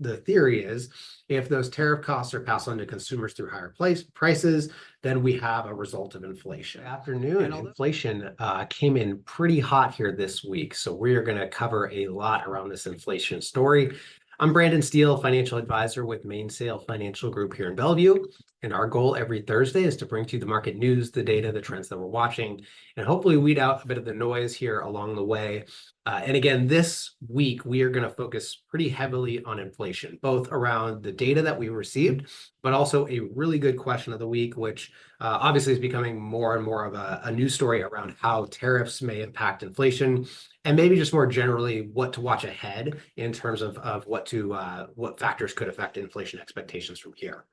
the theory is if those tariff costs are passed on to consumers through higher prices, then we have a result of inflation. Afternoon, inflation came in pretty hot here this week. So we are going to cover a lot around this inflation story. I'm Brandon Steele, financial advisor with Mainsail Financial Group here in Bellevue. And our goal every Thursday is to bring to you the market news, the data, the trends that we're watching, and hopefully weed out a bit of the noise here along the way. And again, this week, we are going to focus pretty heavily on inflation, both around the data that we received, but also a really good question of the week, which obviously is becoming more and more of a news story around how tariffs may impact inflation, and maybe just more generally what to watch ahead in terms of what factors could affect inflation expectations from here.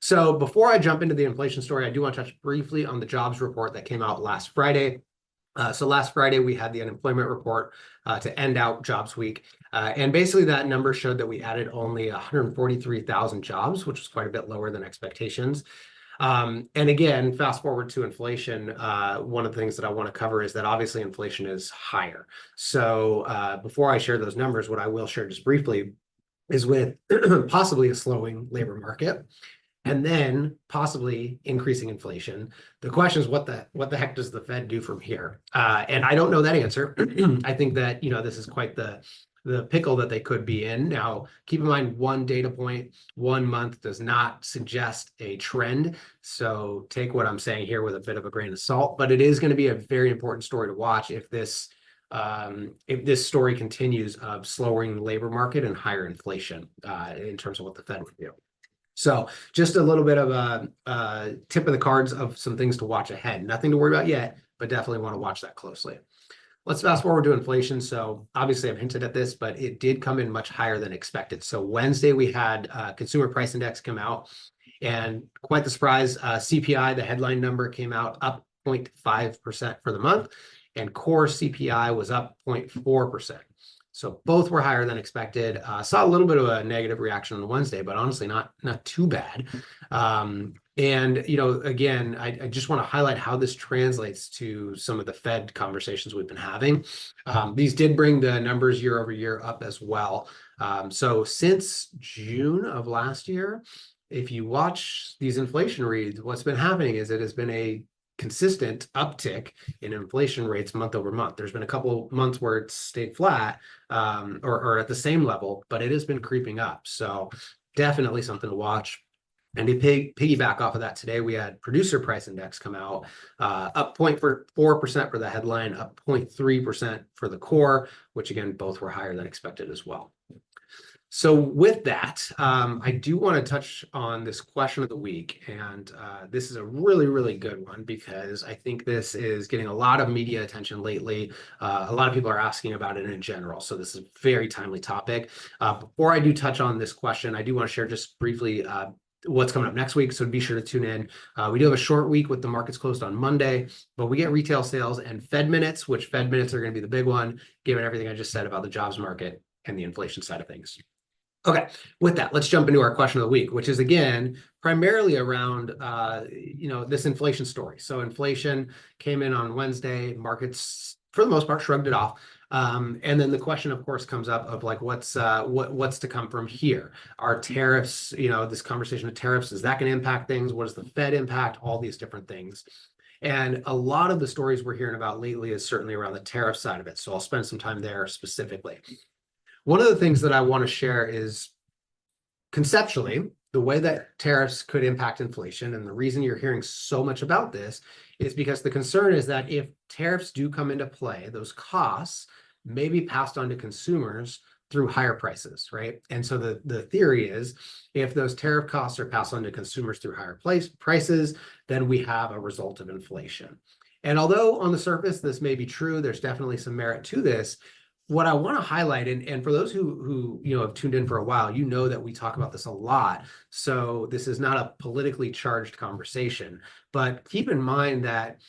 So before I jump into the inflation story, I do want to touch briefly on the jobs report that came out last Friday. So last Friday, we had the unemployment report to end out jobs week. And basically that number showed that we added only 143,000 jobs, which was quite a bit lower than expectations. And again, fast forward to inflation, one of the things that I want to cover is that obviously inflation is higher. So before I share those numbers, what I will share just briefly is with possibly a slowing labor market, and then possibly increasing inflation. The question is, what the heck does the Fed do from here? And I don't know that answer. I think that, this is quite the pickle that they could be in. Now, keep in mind, one data point, 1 month does not suggest a trend. So take what I'm saying here with a bit of a grain of salt, but it is going to be a very important story to watch if this story continues of slowing labor market and higher inflation in terms of what the Fed would do. So just a little bit of a tip of the cards of some things to watch ahead. Nothing to worry about yet, but definitely want to watch that closely. Let's fast forward to inflation. So obviously I've hinted at this, but it did come in much higher than expected. So Wednesday we had consumer price index come out, and quite the surprise, CPI, the headline number, came out up 0.5% for the month, and core CPI was up 0.4%. So both were higher than expected. Saw a little bit of a negative reaction on Wednesday, but honestly not too bad. And again, I just want to highlight how this translates to some of the Fed conversations we've been having. These did bring the numbers year over year up as well. So since June of last year, if you watch these inflation reads, what's been happening is it has been a consistent uptick in inflation rates month over month. There's been a couple of months where it's stayed flat or at the same level, but it has been creeping up. So definitely something to watch. And to piggyback off of that, today we had producer price index come out, up 0.4% for the headline, up 0.3% for the core, which again, both were higher than expected as well. So with that, I do want to touch on this question of the week. And this is a really, really good one because I think this is getting a lot of media attention lately. A lot of people are asking about it in general. So this is a very timely topic. Before I do touch on this question, I do want to share just briefly what's coming up next week. So be sure to tune in. We do have a short week with the markets closed on Monday, but we get retail sales and Fed minutes, which Fed minutes are going to be the big one, given everything I just said about the jobs market and the inflation side of things. Okay, with that, let's jump into our question of the week, which is, again, primarily around, this inflation story. So inflation came in on Wednesday, markets, for the most part, shrugged it off. And then the question, of course, comes up of like, what's to come from here? Are tariffs, this conversation of tariffs, is that going to impact things? What does the Fed impact? All these different things. And a lot of the stories we're hearing about lately is certainly around the tariff side of it. So I'll spend some time there specifically. One of the things that I want to share is conceptually the way that tariffs could impact inflation. And the reason you're hearing so much about this is because the concern is that if tariffs do come into play, those costs may be passed on to consumers through higher prices, right? And so the theory is if those tariff costs are passed on to consumers through higher prices, then we have a result of inflation. And although on the surface this may be true, there's definitely some merit to this. What I want to highlight, and for those who have tuned in for a while, that we talk about this a lot. So this is not a politically charged conversation, but keep in mind that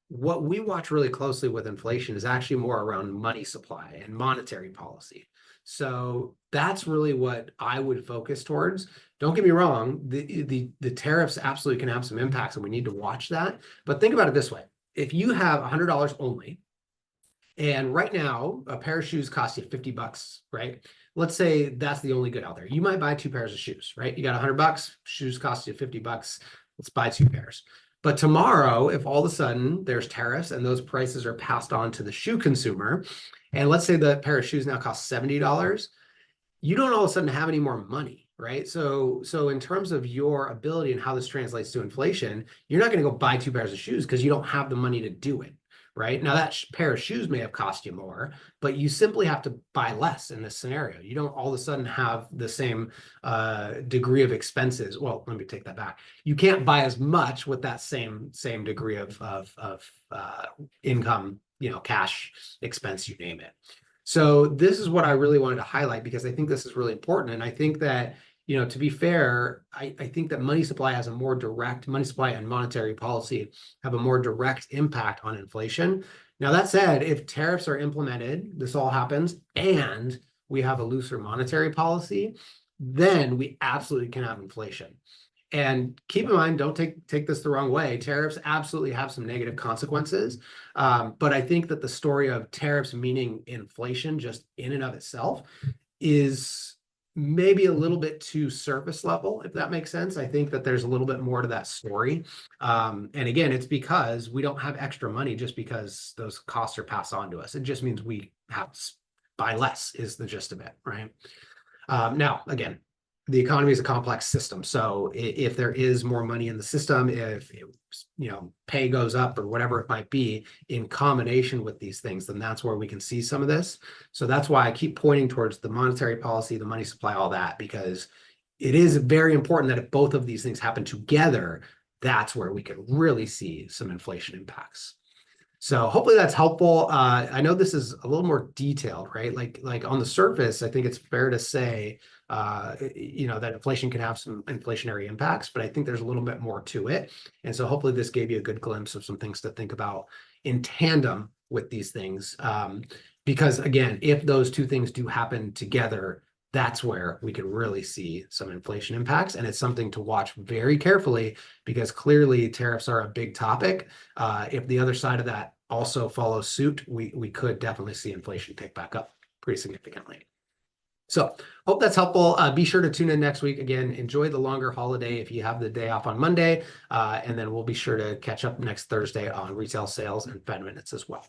what we watch really closely with inflation is actually more around money supply and monetary policy. So that's really what I would focus towards. Don't get me wrong, the tariffs absolutely can have some impacts, and we need to watch that. But think about it this way: if you have $100 only, and right now, a pair of shoes costs you $50, right? let's say that's the only good out there. You might buy two pairs of shoes, right? You got $100, shoes cost you $50. Let's buy two pairs. But tomorrow, if all of a sudden there's tariffs and those prices are passed on to the shoe consumer, and let's say the pair of shoes now costs $70, you don't all of a sudden have any more money, right? So in terms of your ability and how this translates to inflation, you're not going to go buy two pairs of shoes because you don't have the money to do it, right? Now that pair of shoes may have cost you more, but you simply have to buy less in this scenario. You don't all of a sudden have the same degree of expenses. Well, let me take that back. You can't buy as much with that same degree of income, cash expense, you name it. So this is what I really wanted to highlight because I think this is really important. And I think that, to be fair, I think that money supply and monetary policy have a more direct impact on inflation. Now, that said, if tariffs are implemented, this all happens, and we have a looser monetary policy, then we absolutely can have inflation. And keep in mind, don't take this the wrong way. Tariffs absolutely have some negative consequences. But I think that the story of tariffs meaning inflation just in and of itself is maybe a little bit too surface level, if that makes sense. I think that there's a little bit more to that story. And again, it's because we don't have extra money just because those costs are passed on to us. It just means we have to buy less is the gist of it, right? Now, again, the economy is a complex system. So if there is more money in the system, if pay goes up or whatever it might be in combination with these things, then that's where we can see some of this. So that's why I keep pointing towards the monetary policy, the money supply, all that, because it is very important that if both of these things happen together, that's where we can really see some inflation impacts. So hopefully that's helpful. I know this is a little more detailed, right? Like on the surface, I think it's fair to say, that inflation can have some inflationary impacts, but I think there's a little bit more to it. And so hopefully this gave you a good glimpse of some things to think about in tandem with these things. Because again, if those two things do happen together, that's where we could really see some inflation impacts. And it's something to watch very carefully because clearly tariffs are a big topic. If the other side of that also follows suit, we could definitely see inflation pick back up pretty significantly. So hope that's helpful. Be sure to tune in next week. Again, enjoy the longer holiday if you have the day off on Monday. And then we'll be sure to catch up next Thursday on retail sales and Fed minutes as well.